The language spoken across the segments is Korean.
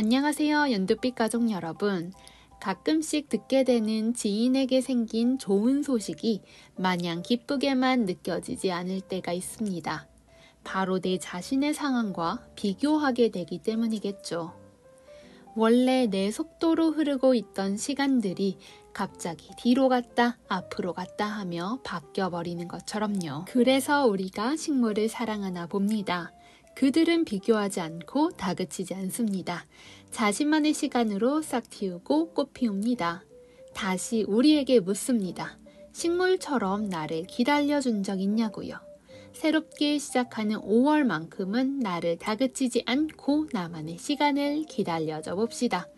안녕하세요, 연두빛 가족 여러분. 가끔씩 듣게 되는 지인에게 생긴 좋은 소식이 마냥 기쁘게만 느껴지지 않을 때가 있습니다. 바로 내 자신의 상황과 비교하게 되기 때문이겠죠. 원래 내 속도로 흐르고 있던 시간들이 갑자기 뒤로 갔다 앞으로 갔다 하며 바뀌어버리는 것처럼요. 그래서 우리가 식물을 사랑하나 봅니다. 그들은 비교하지 않고 다그치지 않습니다. 자신만의 시간으로 싹 틔우고 꽃 피웁니다. 다시 우리에게 묻습니다. 식물처럼 나를 기다려준 적 있냐고요. 새롭게 시작하는 5월만큼은 나를 다그치지 않고 나만의 시간을 기다려줘 봅시다.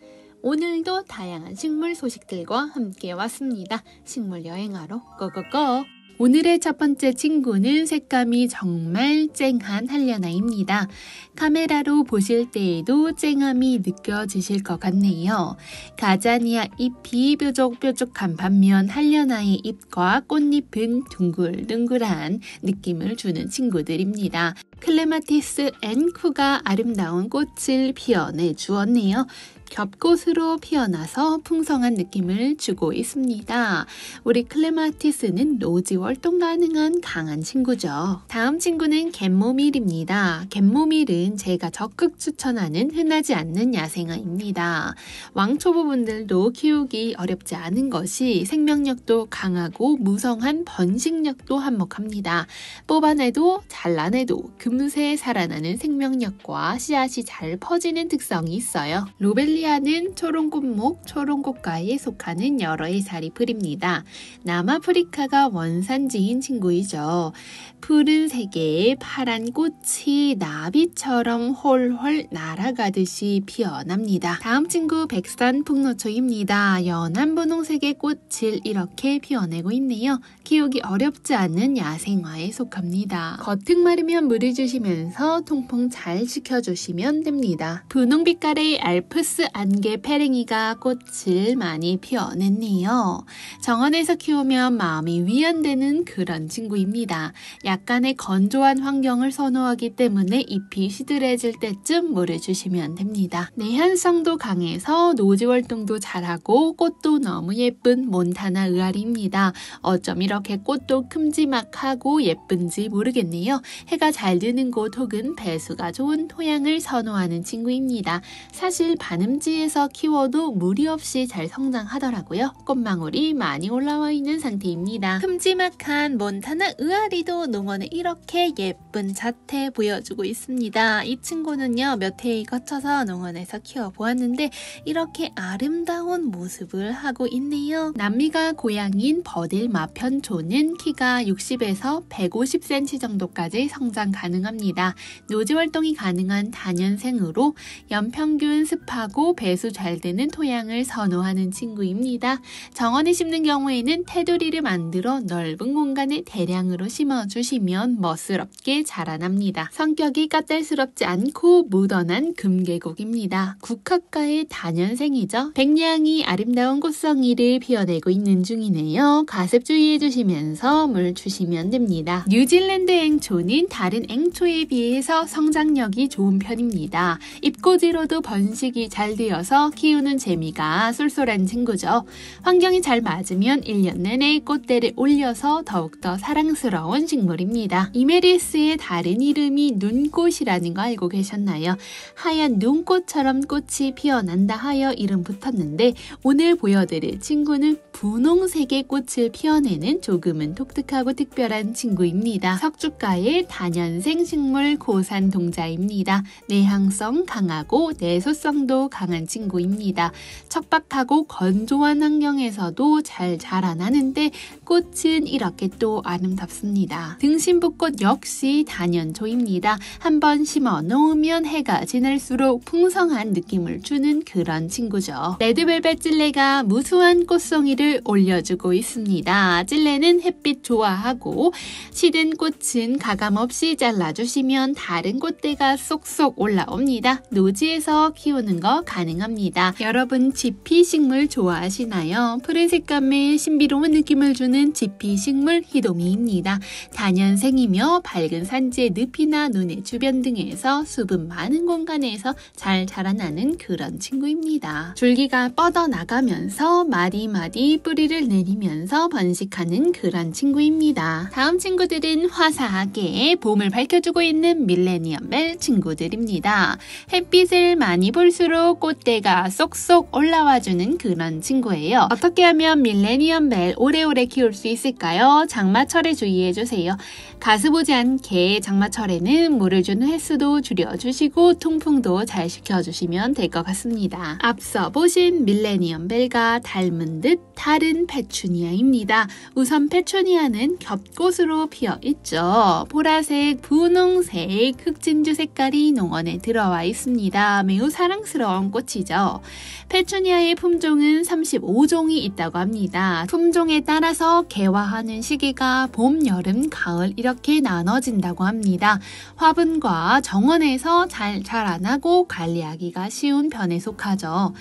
오늘도 다양한 식물 소식들과 함께 왔습니다. 식물 여행하러 고고고! 오늘의 첫 번째 친구는 색감이 정말 쨍한 한려나입니다. 카메라로 보실 때에도 쨍함이 느껴지실 것 같네요. 가자니아 잎이 뾰족뾰족한 반면 한려나의 잎과 꽃잎은 둥글둥글한 느낌을 주는 친구들입니다. 클레마티스 앤쿠가 아름다운 꽃을 피어내 주었네요. 겹꽃으로 피어나서 풍성한 느낌을 주고 있습니다. 우리 클레마티스는 노지 활동 가능한 강한 친구죠. 다음 친구는 갯모밀입니다. 갯모밀은 제가 적극 추천하는 흔하지 않는 야생화입니다. 왕초보분들도 키우기 어렵지 않은 것이 생명력도 강하고 무성한 번식력도 한몫합니다. 뽑아내도 잘라내도 금세 살아나는 생명력과 씨앗이 잘 퍼지는 특성이 있어요. 로벨리아는 초롱꽃목, 초롱꽃과에 속하는 여러 해살이 풀입니다. 남아프리카가 원산지인 친구이죠. 푸른 색의 파란 꽃이 나비처럼 홀홀 날아가듯이 피어납니다. 다음 친구 백산풍노초입니다. 연한 분홍색의 꽃을 이렇게 피어내고 있네요. 키우기 어렵지 않은 야생화에 속합니다. 겉흙 마르면 물을 주시면서 통풍 잘 시켜주시면 됩니다. 분홍빛깔의 알프스 안개 페랭이가 꽃을 많이 피어냈네요. 정원에서 키우면 마음이 위안되는 그런 친구입니다. 약간의 건조한 환경을 선호하기 때문에 잎이 시들해질 때쯤 물을 주시면 됩니다. 내한성도 강해서 노지 활동도 잘하고 꽃도 너무 예쁜 몬타나 의아리입니다. 어쩜 이렇게 꽃도 큼지막하고 예쁜지 모르겠네요. 해가 잘 드는 곳 혹은 배수가 좋은 토양을 선호하는 친구입니다. 사실 반음지에서 키워도 무리 없이 잘 성장하더라고요. 꽃망울이 많이 올라와 있는 상태입니다. 큼지막한 몬타나 의아리도 농원에 이렇게 예쁜 자태 보여주고 있습니다. 이 친구는요, 몇 해 거쳐서 농원에서 키워보았는데 이렇게 아름다운 모습을 하고 있네요. 남미가 고향인 버딜마 편초는 키가 60에서 150cm 정도까지 성장 가능합니다. 노지 활동이 가능한 다년생으로 연평균 습하고 배수 잘 되는 토양을 선호하는 친구입니다. 정원에 심는 경우에는 테두리를 만들어 넓은 공간에 대량으로 심어주시면 멋스럽게 자라납니다. 성격이 까탈스럽지 않고 무던한 금계곡입니다. 국화과의 다년생이죠. 백냥이 아름다운 꽃송이를 피어내고 있는 중이네요. 가습 주의해주시면서 물 주시면 됩니다. 뉴질랜드 앵초는 다른 앵초에 비해서 성장력이 좋은 편입니다. 잎꽂이로도 번식이 잘 되어서 키우는 재미가 쏠쏠한 친구죠. 환경이 잘 맞으면 1년 내내 꽃대를 올려서 더욱더 사랑스러운 식물입니다. 이메리스의 다른 이름이 눈꽃이라는 거 알고 계셨나요? 하얀 눈꽃처럼 꽃이 피어난다 하여 이름 붙었는데 오늘 보여드릴 친구는 분홍색의 꽃을 피어내는 조금은 독특하고 특별한 친구입니다. 석주과의 다년생 식물 고산동자입니다. 내향성 강하고 내소성도 강한 친구입니다. 척박하고 건조한 환경에서도 잘 자라나는데 꽃은 이렇게 또 아름답습니다. 등심부꽃 역시 다년초입니다. 한번 심어 놓으면 해가 지날수록 풍성한 느낌을 주는 그런 친구죠. 레드벨벳 찔레가 무수한 꽃송이를 올려주고 있습니다. 찔레는 햇빛 좋아하고 시든 꽃은 가감없이 잘라주시면 다른 꽃대가 쏙쏙 올라옵니다. 노지에서 키우는 거 가능합니다. 여러분 지피 식물 좋아하시나요? 푸른 색감에 신비로운 느낌을 주는 있는 지피식물 희도미입니다. 다년생이며 밝은 산지의 늪이나 눈의 주변 등에서 수분 많은 공간에서 잘 자라나는 그런 친구입니다. 줄기가 뻗어나가면서 마디마디 뿌리를 내리면서 번식하는 그런 친구입니다. 다음 친구들은 화사하게 봄을 밝혀주고 있는 밀레니엄벨 친구들입니다. 햇빛을 많이 볼수록 꽃대가 쏙쏙 올라와주는 그런 친구예요. 어떻게 하면 밀레니엄벨 오래오래 키울 수 있을까요? 장마철에 주의해주세요. 가스보지 않게 장마철에는 물을 주는 횟수도 줄여주시고 통풍도 잘 시켜주시면 될 것 같습니다. 앞서 보신 밀레니엄벨과 닮은 듯 다른 페추니아입니다. 우선 페추니아는 겹꽃으로 피어있죠. 보라색, 분홍색, 흑진주 색깔이 농원에 들어와 있습니다. 매우 사랑스러운 꽃이죠. 페추니아의 품종은 35종이 있다고 합니다. 품종에 따라서 개화하는 시기가 봄, 여름, 가을 이렇게 나눠진다고 합니다. 화분과 정원에서 잘 자라나고 관리하기가 쉬운 편에 속하죠.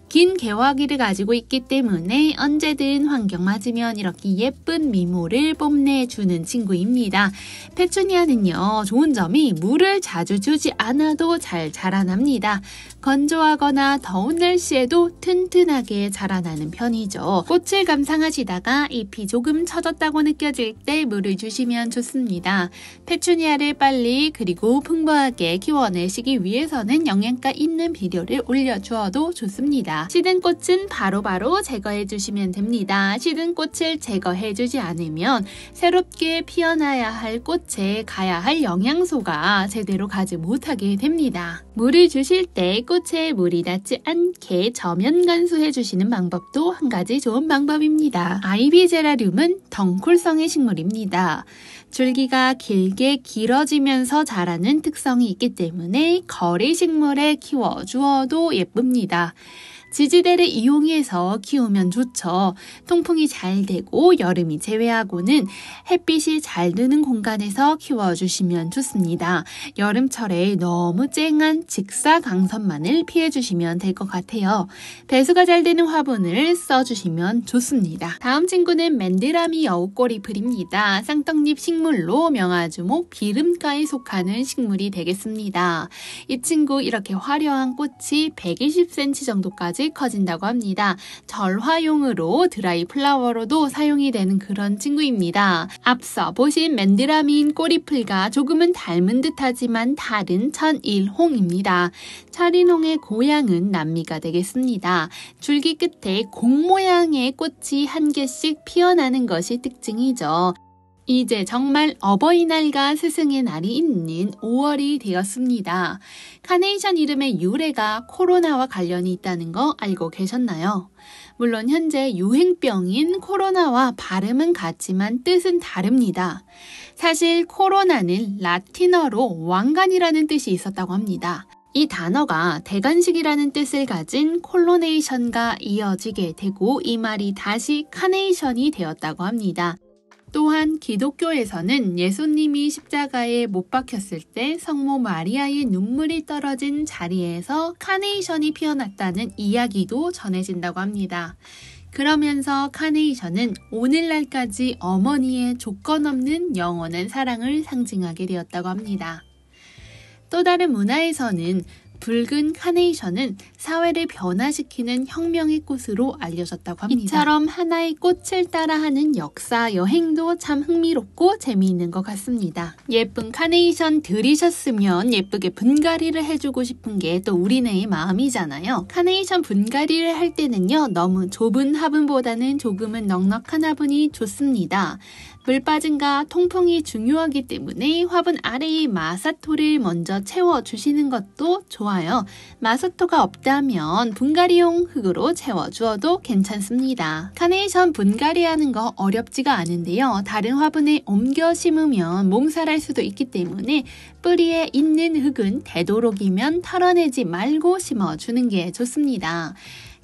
긴 개화기를 가지고 있기 때문에 언제든 환경 맞으면 이렇게 예쁜 미모를 뽐내주는 친구입니다. 페추니아는요, 좋은 점이 물을 자주 주지 않아도 잘 자라납니다. 건조하거나 더운 날씨에도 튼튼하게 자라나는 편이죠. 꽃을 감상하시다가 잎이 조금 처졌다고 느껴질 때 물을 주시면 좋습니다. 페추니아를 빨리 그리고 풍부하게 키워내시기 위해서는 영양가 있는 비료를 올려주어도 좋습니다. 시든 꽃은 바로바로 제거해 주시면 됩니다. 시든 꽃을 제거해 주지 않으면 새롭게 피어나야 할 꽃에 가야 할 영양소가 제대로 가지 못하게 됩니다. 물을 주실 때 꽃에 물이 닿지 않게 저면 간수해 주시는 방법도 한 가지 좋은 방법입니다. 아이비 제라늄은 덩쿨성의 식물입니다. 줄기가 길게 길어지면서 자라는 특성이 있기 때문에 거리 식물에 키워주어도 예쁩니다. 지지대를 이용해서 키우면 좋죠. 통풍이 잘 되고 여름이 제외하고는 햇빛이 잘 드는 공간에서 키워주시면 좋습니다. 여름철에 너무 쨍한 직사광선만을 피해주시면 될 것 같아요. 배수가 잘 되는 화분을 써주시면 좋습니다. 다음 친구는 맨드라미 여우꼬리풀입니다. 쌍떡잎 식물로 명아주목 비름가에 속하는 식물이 되겠습니다. 이 친구 이렇게 화려한 꽃이 120cm 정도까지 커진다고 합니다. 절화용으로 드라이 플라워로도 사용이 되는 그런 친구입니다. 앞서 보신 맨드라미인 꼬리풀과 조금은 닮은 듯하지만 다른 천일홍입니다. 천일홍의 고향은 남미가 되겠습니다. 줄기 끝에 공 모양의 꽃이 한 개씩 피어나는 것이 특징이죠. 이제 정말 어버이날과 스승의 날이 있는 5월이 되었습니다. 카네이션 이름의 유래가 코로나와 관련이 있다는 거 알고 계셨나요? 물론 현재 유행병인 코로나와 발음은 같지만 뜻은 다릅니다. 사실 코로나는 라틴어로 왕관이라는 뜻이 있었다고 합니다. 이 단어가 대관식이라는 뜻을 가진 콜로네이션과 이어지게 되고 이 말이 다시 카네이션이 되었다고 합니다. 또한 기독교에서는 예수님이 십자가에 못 박혔을 때 성모 마리아의 눈물이 떨어진 자리에서 카네이션이 피어났다는 이야기도 전해진다고 합니다. 그러면서 카네이션은 오늘날까지 어머니의 조건 없는 영원한 사랑을 상징하게 되었다고 합니다. 또 다른 문화에서는 붉은 카네이션은 사회를 변화시키는 혁명의 꽃으로 알려졌다고 합니다. 이처럼 하나의 꽃을 따라하는 역사 여행도 참 흥미롭고 재미있는 것 같습니다. 예쁜 카네이션 들이셨으면 예쁘게 분갈이를 해주고 싶은 게 또 우리네의 마음이잖아요. 카네이션 분갈이를 할 때는요, 너무 좁은 화분보다는 조금은 넉넉한 화분이 좋습니다. 물 빠짐과 통풍이 중요하기 때문에 화분 아래의 마사토를 먼저 채워주시는 것도 좋아요. 마사토가 없다면 분갈이용 흙으로 채워주어도 괜찮습니다. 카네이션 분갈이하는 거 어렵지가 않은데요. 다른 화분에 옮겨 심으면 몸살할 수도 있기 때문에 뿌리에 있는 흙은 되도록이면 털어내지 말고 심어주는 게 좋습니다.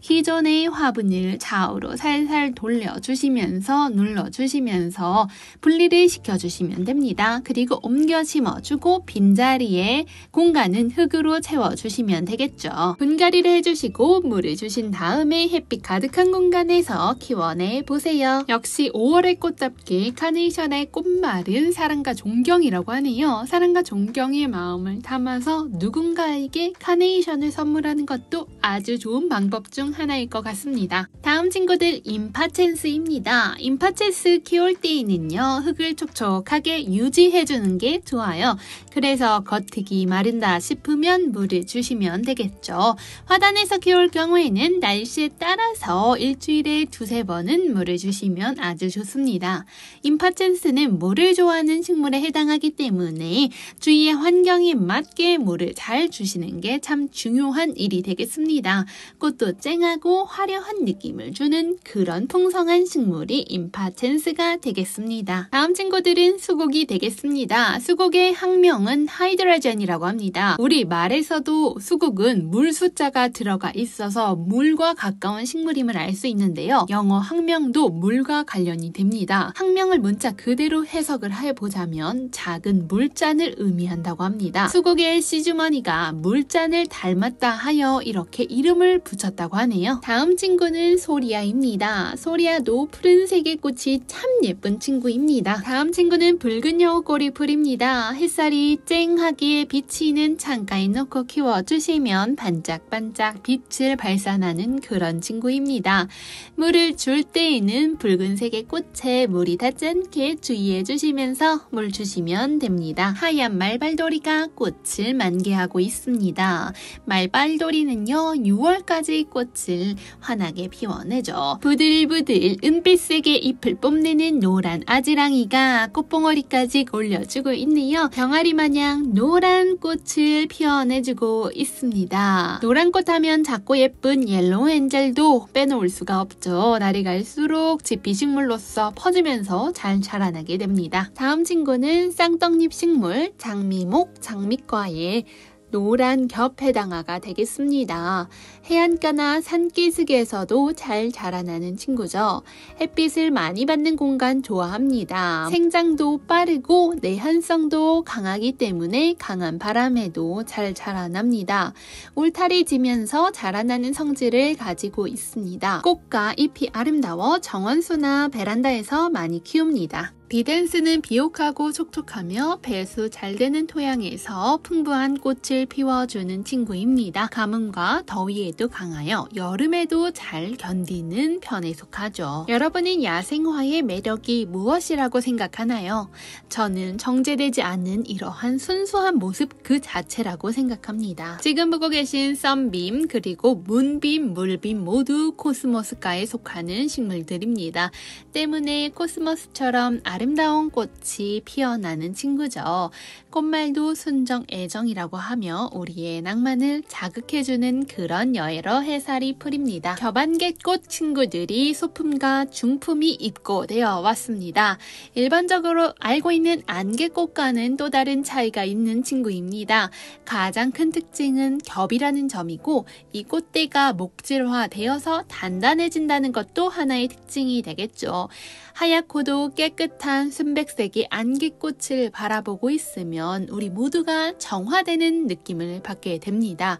기존의 화분을 좌우로 살살 돌려주시면서 눌러주시면서 분리를 시켜주시면 됩니다. 그리고 옮겨 심어주고 빈자리에 공간은 흙으로 채워주시면 되겠죠. 분갈이를 해주시고 물을 주신 다음에 햇빛 가득한 공간에서 키워내 보세요. 역시 5월의 꽃잡기 카네이션의 꽃말은 사랑과 존경이라고 하네요. 사랑과 존경의 마음을 담아서 누군가에게 카네이션을 선물하는 것도 아주 좋은 방법 중 하나일 것 같습니다. 다음 친구들 임파첸스입니다. 임파첸스 키울 때에는요, 흙을 촉촉하게 유지해주는 게 좋아요. 그래서 겉흙이 마른다 싶으면 물을 주시면 되겠죠. 화단에서 키울 경우에는 날씨에 따라서 일주일에 2-3번은 물을 주시면 아주 좋습니다. 임파첸스는 물을 좋아하는 식물에 해당하기 때문에 주위의 환경에 맞게 물을 잘 주시는 게 참 중요한 일이 되겠습니다. 꽃도 쨍하고 화려한 느낌을 주는 그런 풍성한 식물이 임파첸스가 되겠습니다. 다음 친구들은 수국이 되겠습니다. 수국의 학명은 하이드라젠이라고 합니다. 우리 말에서도 수국은 물 숫자가 들어가 있어서 물과 가까운 식물임을 알 수 있는데요. 영어 학명도 물과 관련이 됩니다. 학명을 문자 그대로 해석을 해보자면 작은 물잔을 의미한다고 합니다. 수국의 시주머니가 물잔을 닮았다 하여 이렇게 이름을 붙였다고 하네요. 다음 친구는 소리아입니다. 소리아도 푸른색의 꽃이 참 예쁜 친구입니다. 다음 친구는 붉은 여우꼬리 풀입니다. 햇살이 쨍하게 비치는 창가에 놓고 키워주시면 반짝반짝 빛을 발산하는 그런 친구입니다. 물을 줄 때에는 붉은색의 꽃에 물이 닿지 않게 주의해 주시면서 물 주시면 됩니다. 하얀 말발도리가 꽃을 만개하고 있습니다. 말발도리는요, 6월까지 꽃을 환하게 피워내죠. 부들부들 은빛색의 잎을 뽐내는 노란 아지랑이가 꽃봉오리까지 올려주고 있네요. 병아리 마냥 노란 꽃을 피워내주고 있습니다. 노란 꽃 하면 작고 예쁜 옐로우 엔젤도 빼놓을 수가 없죠. 날이 갈수록 지피 식물로서 퍼지면서 잘 자라나게 됩니다. 다음 친구는 쌍떡잎 식물 장미목, 장미과의 노란 겹해당화가 되겠습니다. 해안가나 산기슭에서도 잘 자라나는 친구죠. 햇빛을 많이 받는 공간 좋아합니다. 생장도 빠르고 내한성도 강하기 때문에 강한 바람에도 잘 자라납니다. 울타리 지면서 자라나는 성질을 가지고 있습니다. 꽃과 잎이 아름다워 정원수나 베란다에서 많이 키웁니다. 비덴스는 비옥하고 촉촉하며 배수 잘 되는 토양에서 풍부한 꽃을 피워주는 친구입니다. 가뭄과 더위에도 강하여 여름에도 잘 견디는 편에 속하죠. 여러분은 야생화의 매력이 무엇이라고 생각하나요? 저는 정제되지 않는 이러한 순수한 모습 그 자체라고 생각합니다. 지금 보고 계신 썬빔 그리고 문빔, 물빔 모두 코스모스과에 속하는 식물들입니다. 때문에 코스모스처럼 아름다운 꽃이 피어나는 친구죠. 꽃말도 순정, 애정이라고 하며 우리의 낭만을 자극해주는 그런 여러 해살이 풀입니다. 겹안개꽃 친구들이 소품과 중품이 입고되어 왔습니다. 일반적으로 알고 있는 안개꽃과는 또 다른 차이가 있는 친구입니다. 가장 큰 특징은 겹이라는 점이고 이 꽃대가 목질화되어서 단단해진다는 것도 하나의 특징이 되겠죠. 하얗고도 깨끗한 순백색의 안개꽃을 바라보고 있으면 우리 모두가 정화되는 느낌을 받게 됩니다.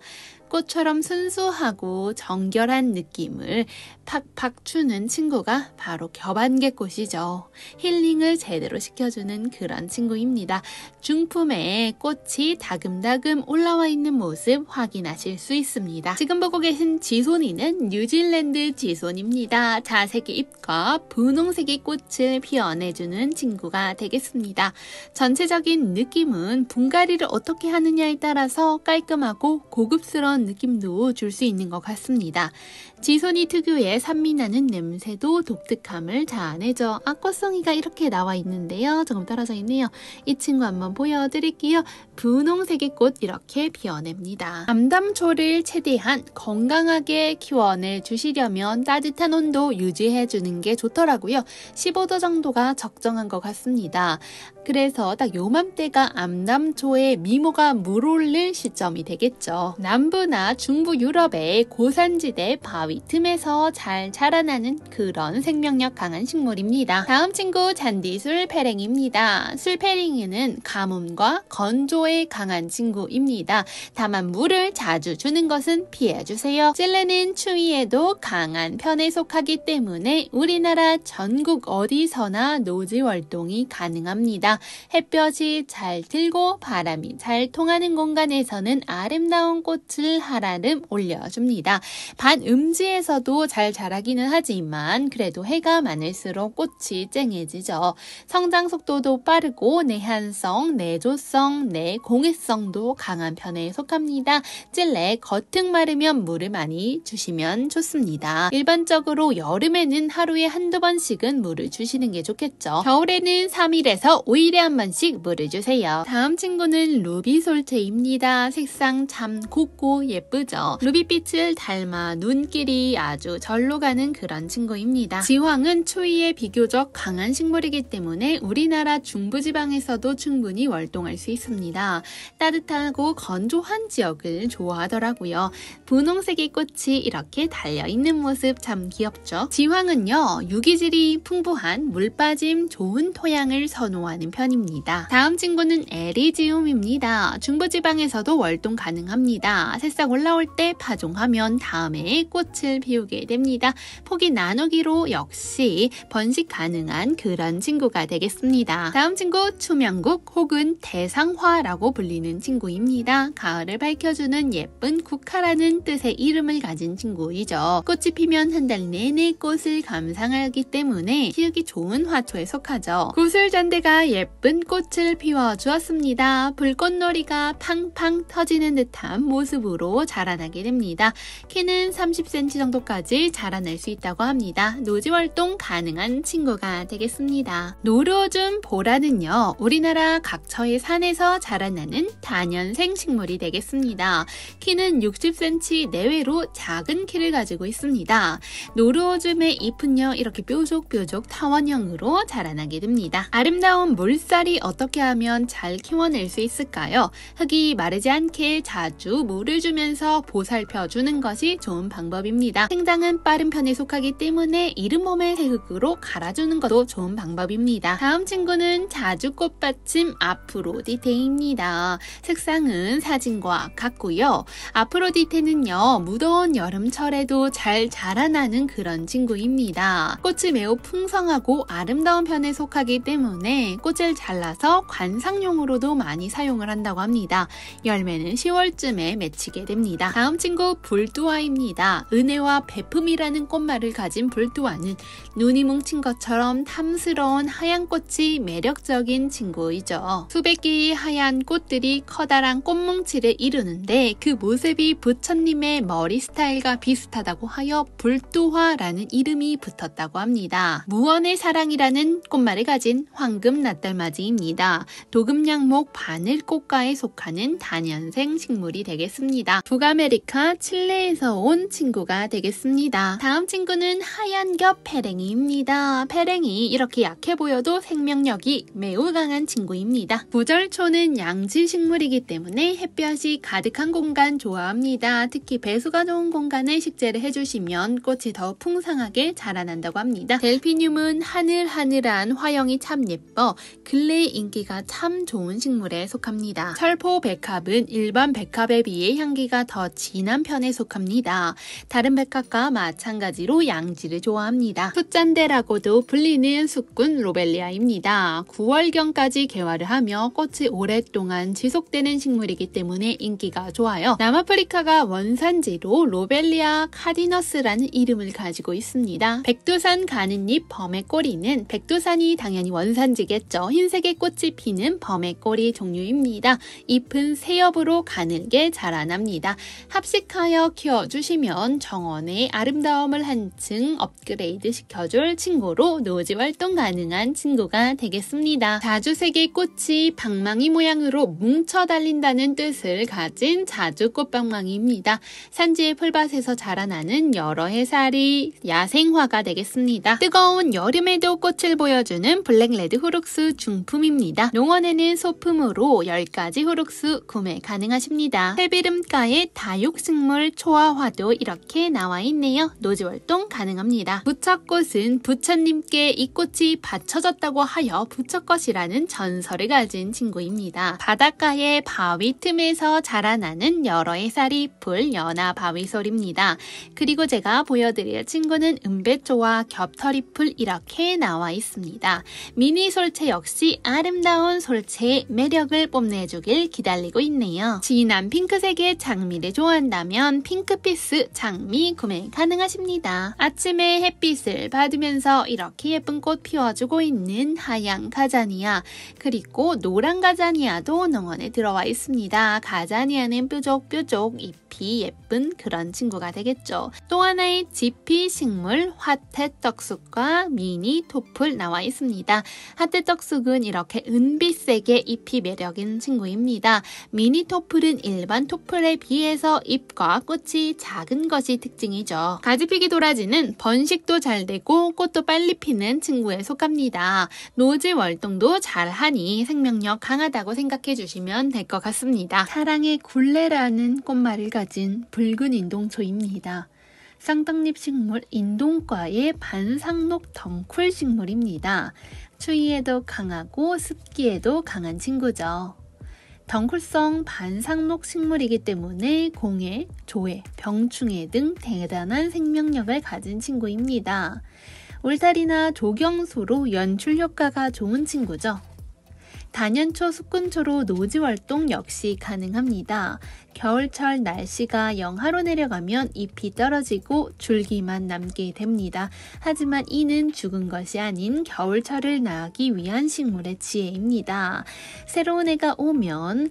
꽃처럼 순수하고 정결한 느낌을 팍팍 주는 친구가 바로 겹안개꽃이죠. 힐링을 제대로 시켜주는 그런 친구입니다. 중품에 꽃이 다금다금 올라와 있는 모습 확인하실 수 있습니다. 지금 보고 계신 지소니는 뉴질랜드 지소니입니다. 자색의 잎과 분홍색의 꽃을 피워내주는 친구가 되겠습니다. 전체적인 느낌은 분갈이를 어떻게 하느냐에 따라서 깔끔하고 고급스러운 느낌도 줄 수 있는 것 같습니다. 지소니 특유의 산미나는 냄새도 독특함을 자아내죠. 꽃송이가 이렇게 나와 있는데요. 조금 떨어져 있네요. 이 친구 한번 보여드릴게요. 분홍색의 꽃 이렇게 피어냅니다. 암담초를 최대한 건강하게 키워내 주시려면 따뜻한 온도 유지해주는 게 좋더라고요. 15도 정도가 적정한 것 같습니다. 그래서 딱 요맘때가 암담초에 미모가 물올릴 시점이 되겠죠. 남부 동부나 중부 유럽의 고산지대 바위 틈에서 잘 자라나는 그런 생명력 강한 식물입니다. 다음 친구 잔디술 페랭이입니다. 술페랭이는 가뭄과 건조에 강한 친구입니다. 다만 물을 자주 주는 것은 피해주세요. 찔레는 추위에도 강한 편에 속하기 때문에 우리나라 전국 어디서나 노지 활동이 가능합니다. 햇볕이 잘 들고 바람이 잘 통하는 공간에서는 아름다운 꽃을 하라름 올려줍니다. 반음지에서도 잘 자라기는 하지만 그래도 해가 많을수록 꽃이 쨍해지죠. 성장 속도도 빠르고 내한성, 내조성, 내공해성도 강한 편에 속합니다. 찔레 겉흙 마르면 물을 많이 주시면 좋습니다. 일반적으로 여름에는 하루에 한두 번씩은 물을 주시는 게 좋겠죠. 겨울에는 3일에서 5일에 한 번씩 물을 주세요. 다음 친구는 루비솔체입니다. 색상 참 곱고 예쁘죠. 루비빛을 닮아 눈길이 아주 절로 가는 그런 친구입니다. 지황은 추위에 비교적 강한 식물이기 때문에 우리나라 중부지방에서도 충분히 활동할 수 있습니다. 따뜻하고 건조한 지역을 좋아하더라고요. 분홍색의 꽃이 이렇게 달려있는 모습 참 귀엽죠. 지황은요, 유기질이 풍부한 물빠짐 좋은 토양을 선호하는 편입니다. 다음 친구는 에리지움입니다. 중부지방에서도 활동 가능합니다. 새싹 올라올 때 파종하면 다음에 꽃을 피우게 됩니다. 폭이 나누기로 역시 번식 가능한 그런 친구가 되겠습니다. 다음 친구 추명국 혹은 대상화라고 불리는 친구입니다. 가을을 밝혀주는 예쁜 국화라는 뜻의 이름을 가진 친구이죠. 꽃이 피면 한 달 내내 꽃을 감상하기 때문에 키우기 좋은 화초에 속하죠. 구슬잔대가 예쁜 꽃을 피워주었습니다. 불꽃놀이가 팡팡 터지는 듯한 모습으로 자라나게 됩니다. 키는 30cm 정도까지 자라날 수 있다고 합니다. 노지활동 가능한 친구가 되겠습니다. 노루오줌 보라는요, 우리나라 각처의 산에서 자라나는 다년생 식물이 되겠습니다. 키는 60cm 내외로 작은 키를 가지고 있습니다. 노루오줌의 잎은요, 이렇게 뾰족뾰족 타원형으로 자라나게 됩니다. 아름다운 물살이 어떻게 하면 잘 키워낼 수 있을까요? 흙이 마르지 않게 자주 물을 주면서 보살펴주는 것이 좋은 방법입니다. 생장은 빠른 편에 속하기 때문에 이른 봄에 새흙으로 갈아주는 것도 좋은 방법입니다. 다음 친구는 자주꽃받침 아프로디테입니다. 색상은 사진과 같고요. 아프로디테는요, 무더운 여름철에도 잘 자라나는 그런 친구입니다. 꽃이 매우 풍성하고 아름다운 편에 속하기 때문에 꽃을 잘라서 관상용으로도 많이 사용을 한다고 합니다. 열매는 10월쯤에 맺히게 됩니다. 다음 친구 불두화입니다. 은혜와 베품이라는 꽃말을 가진 불두화는 눈이 뭉친 것처럼 탐스러운 하얀 꽃이 매력적인 친구이죠. 수백 개의 하얀 꽃들이 커다란 꽃뭉치를 이루는데 그 모습이 부처님의 머리 스타일과 비슷하다고 하여 불두화라는 이름이 붙었다고 합니다. 무언의 사랑이라는 꽃말을 가진 황금 낫달맞이입니다. 도금양목 바늘꽃과에 속하는 다년생 식물이 되겠습니다. 북아메리카 칠레에서 온 친구가 되겠습니다. 다음 친구는 하얀겹 페랭이입니다. 페랭이 이렇게 약해 보여도 생명력이 매우 강한 친구입니다. 부절초는 양지식물이기 때문에 햇볕이 가득한 공간 좋아합니다. 특히 배수가 좋은 공간에 식재를 해주시면 꽃이 더 풍성하게 자라난다고 합니다. 델피늄은 하늘하늘한 화형이 참 예뻐 근래의 인기가 참 좋은 식물에 속합니다. 철포 백합은 일반 백합에 비해 향기가 더 진한 편에 속합니다. 다른 백합과 마찬가지로 양지를 좋아합니다. 숫잔대라고도 불리는 숙군 로벨리아입니다. 9월경까지 개화를 하며 꽃이 오랫동안 지속되는 식물이기 때문에 인기가 좋아요. 남아프리카가 원산지로 로벨리아 카디너스라는 이름을 가지고 있습니다. 백두산 가는잎 범의꼬리는 백두산이 당연히 원산지겠죠. 흰색의 꽃이 피는 범의꼬리 종류입니다. 잎은 새엽으로 가늘게 자라납니다. 합식하여 키워주시면 정원의 아름다움을 한층 업그레이드 시켜줄 친구로 노지활동 가능한 친구가 되겠습니다. 자주색의 꽃이 방망이 모양으로 뭉쳐 달린다는 뜻을 가진 자주꽃방망이입니다. 산지의 풀밭에서 자라나는 여러 해살이 야생화가 되겠습니다. 뜨거운 여름에도 꽃을 보여주는 블랙레드 후룩스 중품입니다. 농원에는 소품으로 10가지 후룩스 구매 가능하십니다. 새비름가루 바닷가의 다육식물 초화화도 이렇게 나와 있네요. 노지월동 가능합니다. 부처꽃은 부처님께 이 꽃이 바쳐졌다고 하여 부처꽃이라는 전설을 가진 친구입니다. 바닷가의 바위 틈에서 자라나는 여러 해살이 풀 연화 바위솔입니다. 그리고 제가 보여드릴 친구는 은배초와 겹털이풀 이렇게 나와 있습니다. 미니 솔채 역시 아름다운 솔채의 매력을 뽐내주길 기다리고 있네요. 진한 핑크색의 장미를 좋아한다면 핑크피스 장미 구매 가능하십니다. 아침에 햇빛을 받으면서 이렇게 예쁜 꽃 피워주고 있는 하얀 가자니아, 그리고 노란 가자니아도 농원에 들어와 있습니다. 가자니아는 뾰족뾰족 잎이 예쁜 그런 친구가 되겠죠. 또 하나의 지피 식물 화태떡쑥과 미니 토플 나와 있습니다. 화태떡쑥은 이렇게 은빛색의 잎이 매력인 친구입니다. 미니 토플은 일반 토플에 비해서 잎과 꽃이 작은 것이 특징이죠. 가지피기 도라지는 번식도 잘 되고 꽃도 빨리 피는 친구에 속합니다. 노지 월동도 잘하니 생명력 강하다고 생각해 주시면 될 것 같습니다. 사랑의 굴레라는 꽃말을 가진 붉은 인동초입니다. 쌍떡잎 식물 인동과의 반상록 덩쿨 식물입니다. 추위에도 강하고 습기에도 강한 친구죠. 덩쿨성 반상록 식물이기 때문에 공해, 조해, 병충해 등 대단한 생명력을 가진 친구입니다. 울타리나 조경수로 연출 효과가 좋은 친구죠. 단연초, 숙군초로 노지월동 역시 가능합니다. 겨울철 날씨가 영하로 내려가면 잎이 떨어지고 줄기만 남게 됩니다. 하지만 이는 죽은 것이 아닌 겨울철을 나기 위한 식물의 지혜입니다. 새로운 해가 오면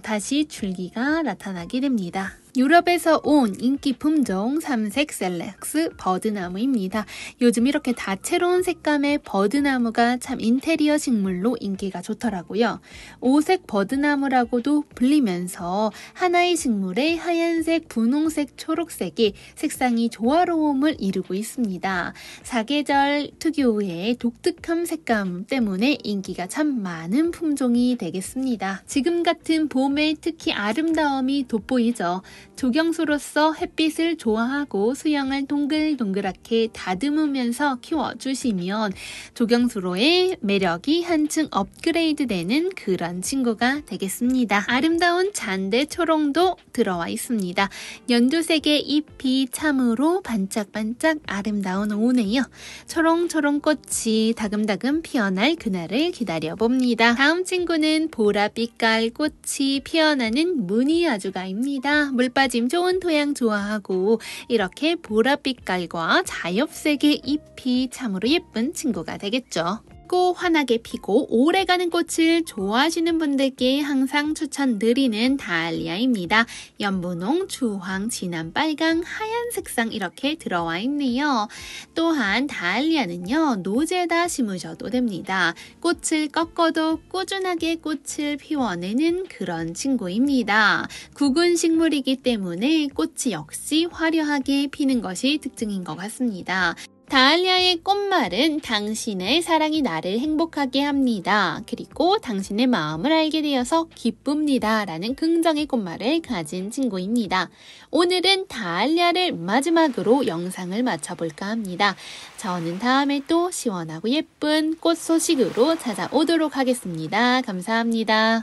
다시 줄기가 나타나게 됩니다. 유럽에서 온 인기 품종 삼색 셀렉스 버드나무입니다. 요즘 이렇게 다채로운 색감의 버드나무가 참 인테리어 식물로 인기가 좋더라고요. 오색 버드나무라고도 불리면서 하나의 식물의 하얀색, 분홍색, 초록색이 색상이 조화로움을 이루고 있습니다. 사계절 특유의 독특한 색감 때문에 인기가 참 많은 품종이 되겠습니다. 지금 같은 봄에 특히 아름다움이 돋보이죠. 조경수로서 햇빛을 좋아하고 수영을 동글동글하게 다듬으면서 키워주시면 조경수로의 매력이 한층 업그레이드 되는 그런 친구가 되겠습니다. 아름다운 잔대 초롱도 들어와 있습니다. 연두색의 잎이 참으로 반짝반짝 아름다운 오네요. 초롱초롱 꽃이 다금다금 피어날 그날을 기다려봅니다. 다음 친구는 보랏빛깔 꽃이 피어나는 무늬아주가입니다. 물 빠짐 좋은 토양 좋아하고 이렇게 보랏빛깔과 자엽색의 잎이 참으로 예쁜 친구가 되겠죠. 고 환하게 피고 오래가는 꽃을 좋아하시는 분들께 항상 추천드리는 다알리아입니다. 연분홍, 주황, 진한 빨강, 하얀 색상 이렇게 들어와 있네요. 또한 다알리아는요, 노제다 심으셔도 됩니다. 꽃을 꺾어도 꾸준하게 꽃을 피워내는 그런 친구입니다. 구근 식물이기 때문에 꽃이 역시 화려하게 피는 것이 특징인 것 같습니다. 다알리아의 꽃말은 당신의 사랑이 나를 행복하게 합니다. 그리고 당신의 마음을 알게 되어서 기쁩니다. 라는 긍정의 꽃말을 가진 친구입니다. 오늘은 다알리아를 마지막으로 영상을 마쳐볼까 합니다. 저는 다음에 또 시원하고 예쁜 꽃 소식으로 찾아오도록 하겠습니다. 감사합니다.